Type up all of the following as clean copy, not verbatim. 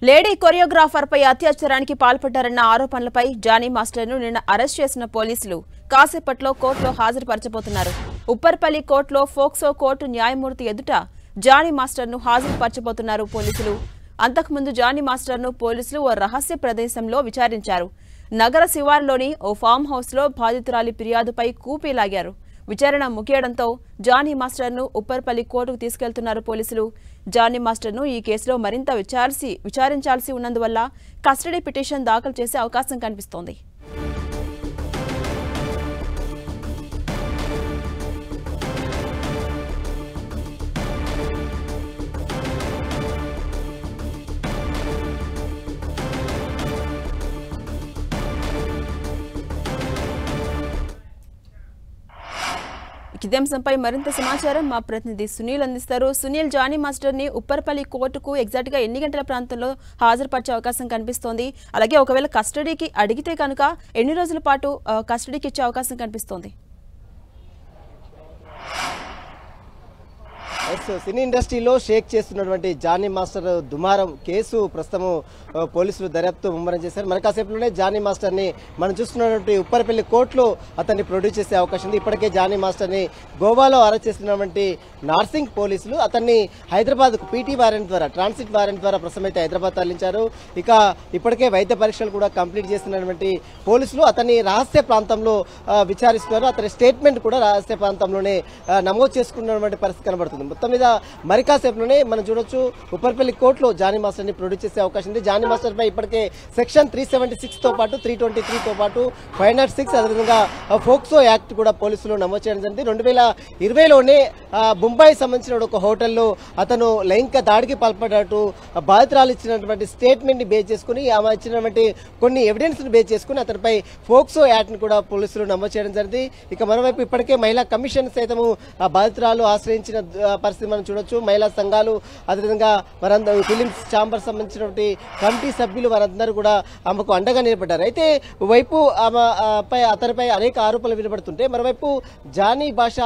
Lady కొరియోగ్రాఫర్పై అత్యాచారానికి పాల్పడ్డారన్న ఆరోపణలపై Johnny మాస్టర్ను నిన్న అరెస్ట్ చేసిన పోలీసులు కాసేపట్లో కోర్టులో హాజరుపరచబోతున్నారు. ఉప్పర్పల్లి కోర్టులో ఫోక్సో కోర్టు న్యాయమూర్తి ఎదుట జానీ మాస్టర్ను హాజరుపరచబోతున్నారు పోలీసులు. అంతకుముందు జానీ మాస్టర్ను పోలీసులు ఓ రహస్య ప్రదేశంలో విచారించారు. నగర శివారులోని ఓ ఫామ్ హౌస్లో బాధితురాలి ఫిర్యాదుపై కూపీలాగారు. విచారణ ముగియడంతో జానీ మాస్టర్ను ఉప్పర్పల్లి కోర్టుకు తీసుకెళ్తున్నారు పోలీసులు. జానీ మాస్టర్ను ఈ కేసులో మరింత విచారించాల్సి ఉన్నందువల్ల కస్టడీ పిటిషన్ దాఖలు చేసే అవకాశం కనిపిస్తోంది. ఇదే అంశంపై మరింత సమాచారం మా ప్రతినిధి సునీల్ అందిస్తారు. సునీల్, జానీ మాస్టర్ ని ఉప్పర్పల్లి కోర్టుకు ఎగ్జాక్ట్ గా ఎన్ని గంటల ప్రాంతంలో హాజరుపరిచే అవకాశం కనిపిస్తోంది? అలాగే ఒకవేళ కస్టడీకి అడిగితే కనుక ఎన్ని రోజుల పాటు కస్టడీకి ఇచ్చే అవకాశం కనిపిస్తోంది? సినీ ఇండస్ట్రీలో షేక్ చేస్తున్నటువంటి జానీ మాస్టర్ దుమారం కేసు ప్రస్తుతం పోలీసులు దర్యాప్తు ముమ్మరం చేశారు. మరి కాసేపులోనే జానీ మాస్టర్ని మనం చూస్తున్నటువంటి ఉప్పర్పల్లి కోర్టులో అతన్ని ప్రొడ్యూస్ చేసే అవకాశం ఉంది. ఇప్పటికే జానీ మాస్టర్ని గోవాలో అరెస్ట్ చేస్తున్నటువంటి నార్సింగ్ పోలీసులు అతన్ని హైదరాబాద్కు పీటీ వారెంట్ ద్వారా, ట్రాన్సిట్ వారెంట్ ద్వారా ప్రస్తుతం అయితే హైదరాబాద్ తరలించారు. ఇక ఇప్పటికే వైద్య పరీక్షలు కూడా కంప్లీట్ చేస్తున్నటువంటి పోలీసులు అతన్ని రహస్య ప్రాంతంలో విచారిస్తున్నారు. అతని స్టేట్మెంట్ కూడా రహస్య ప్రాంతంలోనే నమోదు చేసుకున్నటువంటి పరిస్థితి కనబడుతుంది. మొత్తం మీద మరి కాసేపులోనే మనం చూడొచ్చు ఉప్పర్పల్లి కోర్టులో జానీ మాస్టర్ని ప్రొడ్యూస్ చేసే అవకాశం ఉంది. జానీ మాస్టర్ పై ఇప్పటికే సెక్షన్ 376 తో పాటు 323 తో పాటు 506 అదేవిధంగా ఫోక్సో యాక్ట్ కూడా పోలీసులు నమోదు చేయడం జరిగింది. 2020లోనే ముంబై సంబంధించిన ఒక హోటల్లో అతను లైంగిక దాడికి పాల్పడ్డట్టు బాధితురాలు ఇచ్చినటువంటి స్టేట్మెంట్ ని బేస్ చేసుకుని ఆమె ఇచ్చినటువంటి కొన్ని ఎవిడెన్స్ ని బేస్ చేసుకుని అతనిపై ఫోక్సో యాక్ట్ ని కూడా పోలీసులు నమోదు చేయడం జరిగింది. ఇక మరోవైపు ఇప్పటికే మహిళా కమిషన్ సైతము బాధితురాలు ఆశ్రయించిన పరిస్థితి మనం చూడొచ్చు. మహిళా సంఘాలు అదేవిధంగా వారందరూ ఫిలిమ్స్ ఛాంబర్ సంబంధించినటువంటి కమిటీ సభ్యులు వారందరూ కూడా ఆమెకు అండగా నిలబడ్డారు. అయితే వైపు అతనిపై అనేక ఆరోపణలు వినబడుతుంటే మరోవైపు జానీ భాష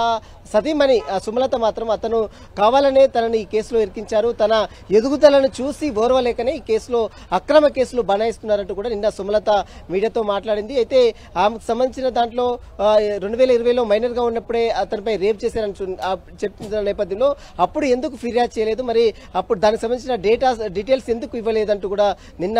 సతీమణి సుమలత మాత్రం అతను కావాలనే తనని ఈ కేసులో ఇరికించారు, తన ఎదుగుదలను చూసి ఓర్వలేకనే ఈ కేసులో అక్రమ కేసులు బనాయిస్తున్నారంటూ కూడా నిన్న సుమలత మీడియాతో మాట్లాడింది. అయితే ఆమెకు సంబంధించిన దాంట్లో 2020లో మైనర్ గా ఉన్నప్పుడే అతనిపై రేప్ చేశారని చెప్తున్న నేపథ్యంలో అప్పుడు ఎందుకు ఫిర్యాదు చేయలేదు, మరి అప్పుడు దానికి సంబంధించిన డీటెయిల్స్ ఎందుకు ఇవ్వలేదంటూ కూడా నిన్న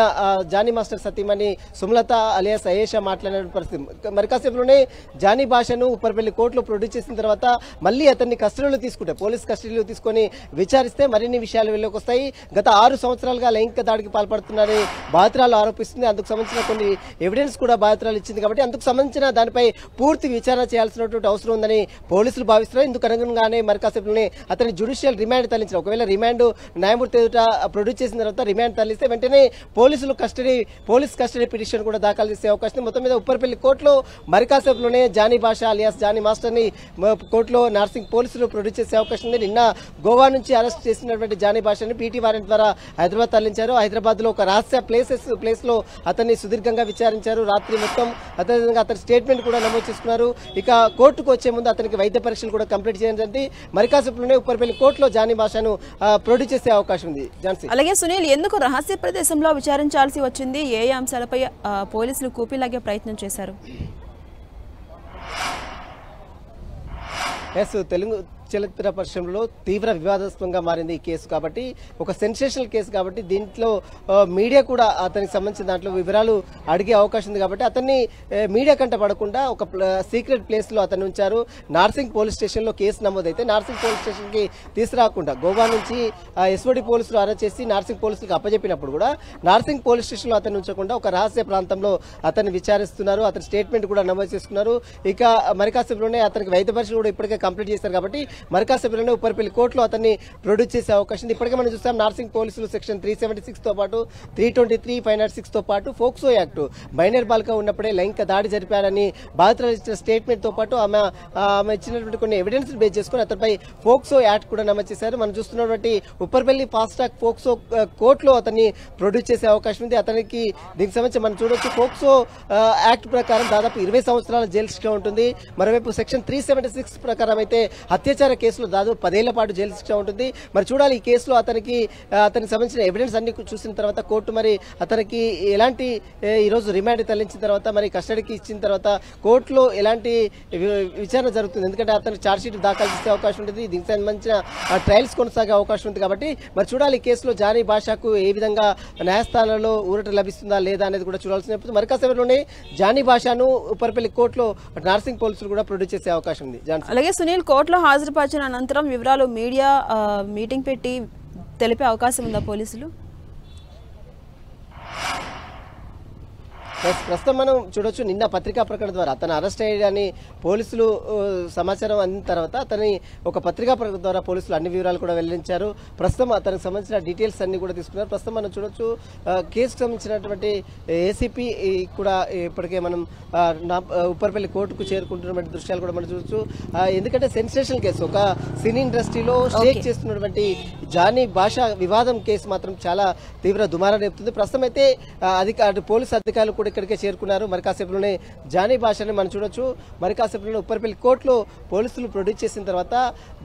జానీ మాస్టర్ సతీమణి సుమలత అలియాస్ అయేషా మాట్లాడిన పరిస్థితి. మరి కాసేపులోనే జానీ భాషను ఉప్పర్పల్లి కోర్టులో ప్రొడ్యూస్ చేసిన తర్వాత మళ్ళీ అతన్ని కస్టడీలో తీసుకుంటే పోలీస్ కస్టడీలో తీసుకొని విచారిస్తే మరిన్ని విషయాలు వెళ్ళకి వస్తాయి. గత 6 సంవత్సరాలుగా లైంగిక దాడికి పాల్పడుతున్నారని బాధితురాలు ఆరోపిస్తుంది. అందుకు సంబంధించిన కొన్ని ఎవిడెన్స్ కూడా బాధితురాలు ఇచ్చింది కాబట్టి అందుకు సంబంధించిన దానిపై పూర్తి విచారణ చేయాల్సినటువంటి అవసరం ఉందని పోలీసులు భావిస్తున్నారు. ఇందుకు అనుగుణంగానే మరి కాసేపులోనే అతని జ్యుడిషియల్ రిమాండ్ తరలించిన ఒకవేళ రిమాండ్ న్యాయమూర్తి ఎదుట ప్రొడ్యూస్ చేసిన తర్వాత రిమాండ్ తరలిస్తే వెంటనే పోలీస్ కస్టడీ పిటిషన్ కూడా దాఖలు చేసే అవకాశం ఉంది. మొత్తం మీద ఉప్పర్పల్లి కోర్టులో మరి కాసేపులోనే జానీ భాష అలియాస్ జానీ మాస్టర్ ని కోర్టులో నార్సింగ్ పోలీసులు ప్రొడ్యూస్ చేసే అవకాశం ఉంది. నిన్న గోవా నుంచి అరెస్ట్ చేసినటువంటి జానీ భాషని పీటీ వారెంట్ ద్వారా హైదరాబాద్ తరలించారు. హైదరాబాద్ లో ఒక రహస్య ప్లేస్ లో అతన్ని సుదీర్ఘంగా విచారించారు. రాత్రి మొత్తం అదేవిధంగా అతని స్టేట్మెంట్ కూడా నమోదు చేసుకున్నారు. ఇక కోర్టుకు వచ్చే ముందు అతనికి వైద్య పరీక్షలు కూడా కంప్లీట్ చేయడం జరిగింది. మరి కాసేపులోనే ఉప్పర్పల్లి కోర్టులో జానీ భాషను ప్రొడ్యూస్ చేసే అవకాశం ఉంది. అలాగే సునీల్, ఎందుకు రహస్య ప్రదేశంలో విచారించాల్సి వచ్చింది? ఏ అంశాలపై పోలీసులు కూపీలాగే ప్రయత్నం చేశారు? తెలుగు చలనచిత్ర పరిశ్రమలో తీవ్ర వివాదాస్పదంగా మారింది ఈ కేసు కాబట్టి, ఒక సెన్సేషనల్ కేసు కాబట్టి దీంట్లో మీడియా కూడా అతనికి సంబంధించిన దాంట్లో వివరాలు అడిగే అవకాశం ఉంది కాబట్టి అతన్ని మీడియా కంట పడకుండా ఒక సీక్రెట్ ప్లేస్ లో అతను ఉంచారు. నార్సింగ్ పోలీస్ స్టేషన్ లో కేసు నమోదైతే నార్సింగ్ పోలీస్ స్టేషన్ కి తీసుకురాకుండా గోవా నుంచి ఎస్ఓడి పోలీసులు అరెస్ట్ చేసి నార్సింగ్ పోలీసులకు అప్పచెప్పినప్పుడు కూడా నార్సింగ్ పోలీస్ స్టేషన్ లో అతను ఉంచకుండా ఒక రహస్య ప్రాంతంలో అతన్ని విచారిస్తున్నారు. అతని స్టేట్మెంట్ కూడా నమోదు చేసుకున్నారు. ఇక మరి కాసేపులోనే అతనికి వైద్య పరీక్షలు కూడా ఇప్పటికే కంప్లీట్ చేశారు కాబట్టి మరి కాసేపులోనే ఉప్పర్పల్లి కోర్టులో అతన్ని ప్రొడ్యూస్ చేసే అవకాశం ఉంది. ఇప్పటికే మనం చూస్తాం నార్సింగ్ పోలీసులు సెక్షన్ 376 తో పాటు 323, 506 తో పాటు ఫోక్సో యాక్ట్ మైనర్ బాలిక ఉన్నప్పుడే లైంగిక దాడి జరిపారని బాధితురాలు ఇచ్చిన స్టేట్మెంట్ తో పాటు ఆమె ఇచ్చినటువంటి కొన్ని ఎవిడెన్స్ బేస్ చేసుకుని అతనిపై ఫోక్సో యాక్ట్ కూడా నమోదు చేశారు. మనం చూస్తున్నటువంటి ఉప్పర్పల్లి ఫాస్ట్ ట్రాక్ ఫోక్సో కోర్టులో అతన్ని ప్రొడ్యూస్ చేసే అవకాశం ఉంది. అతనికి దీనికి సంబంధించి మనం చూడొచ్చు ఫోక్సో యాక్ట్ ప్రకారం దాదాపు 20 సంవత్సరాల జైలు శిక్ష ఉంటుంది. మరోవైపు సెక్షన్ 376 ప్రకారం అయితే అత్యాచార ఏదైనా కేసులో దాదాపు 10 ఏళ్ల పాటు జైలు శిక్ష ఉంటుంది. మరి చూడాలి ఈ కేసులో అతనికి సంబంధించిన ఎవిడెన్స్ అన్ని చూసిన తర్వాత కోర్టు మరి అతనికి ఎలాంటి ఈరోజు రిమాండ్ తరలించిన తర్వాత మరి కస్టడీకి ఇచ్చిన తర్వాత కోర్టులో ఎలాంటి విచారణ జరుగుతుంది. ఎందుకంటే అతనికి ఛార్జ్ షీట్ దాఖలు చేసే అవకాశం ఉంటుంది, దీనికి సంబంధించిన ట్రయల్స్ కొనసాగే అవకాశం ఉంది. కాబట్టి మరి చూడాలి ఈ కేసులో జానీ భాషకు ఏ విధంగా న్యాయస్థానాల్లో ఊరట లభిస్తుందా లేదా అనేది కూడా చూడాల్సిన. మరి కాసేపట్లోనే జానీ భాషను ఉప్పర్పల్లి కోర్టులో నార్సింగ్ పోలీసులు కూడా ప్రొడ్యూస్ చేసే అవకాశం ఉంది. అలాగే సునీల్, కోర్టులో హాజరుపరిచిన అనంతరం వివరాలు మీడియా మీటింగ్ పెట్టి తెలిపే అవకాశం ఉందా పోలీసులు? ప్రస్తుతం మనం చూడొచ్చు, నిన్న పత్రికా ప్రకటన ద్వారా అతను అరెస్ట్ అయ్యాడని పోలీసులు సమాచారం అందిన తర్వాత అతని ఒక పత్రికా ప్రకటన ద్వారా పోలీసులు అన్ని వివరాలు కూడా వెల్లడించారు. ప్రస్తుతం అతనికి సంబంధించిన డీటెయిల్స్ అన్ని కూడా తీసుకున్నారు. ప్రస్తుతం మనం చూడొచ్చు కేసుకు సంబంధించినటువంటి ఏసీపీ కూడా ఇప్పటికే మనం ఉప్పర్పల్లి కోర్టుకు చేరుకుంటున్నటువంటి దృశ్యాలు కూడా మనం చూడొచ్చు. ఎందుకంటే సెన్సేషనల్ కేసు, ఒక సినీ ఇండస్ట్రీలో షేక్ చేస్తున్నటువంటి జానీ భాష వివాదం కేసు మాత్రం చాలా తీవ్ర దుమారం రేపుతుంది. ప్రస్తుతం అయితే పోలీసు అధికారులు కూడా ఇక్కడికే చేరుకున్నారు. మరి కాసేపులోనే జానీ భాషని మనం చూడొచ్చు. మరి కాసేపులోనే ఉప్పర్పల్లి కోర్టులో పోలీసులు ప్రొడ్యూస్ చేసిన తర్వాత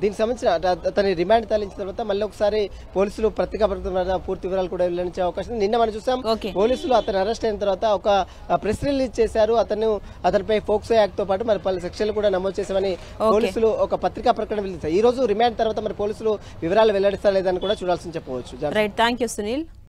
దీనికి సంబంధించిన అతని రిమాండ్ తరలించిన తర్వాత మళ్ళీ ఒకసారి పోలీసులు పత్రికా ప్రకటన పూర్తి వివరాలు కూడా వెల్లడించే అవకాశం ఉంది. నిన్న మనం చూసాం పోలీసులు అతను అరెస్ట్ అయిన తర్వాత ఒక ప్రెస్ రిలీజ్ చేశారు. అతనిపై ఫోక్సో యాక్ట్ తో పాటు మరి పలు సెక్షన్లు కూడా నమోదు చేశామని పోలీసులు ఒక పత్రికా ప్రకటన వెల్లడించారు. ఈ రోజు రిమాండ్ తర్వాత మరి పోలీసులు వివరాలు వెల్లడిస్తారా లేదని కూడా చూడాల్సింది చెప్పవచ్చు. Right, thank you Sunil.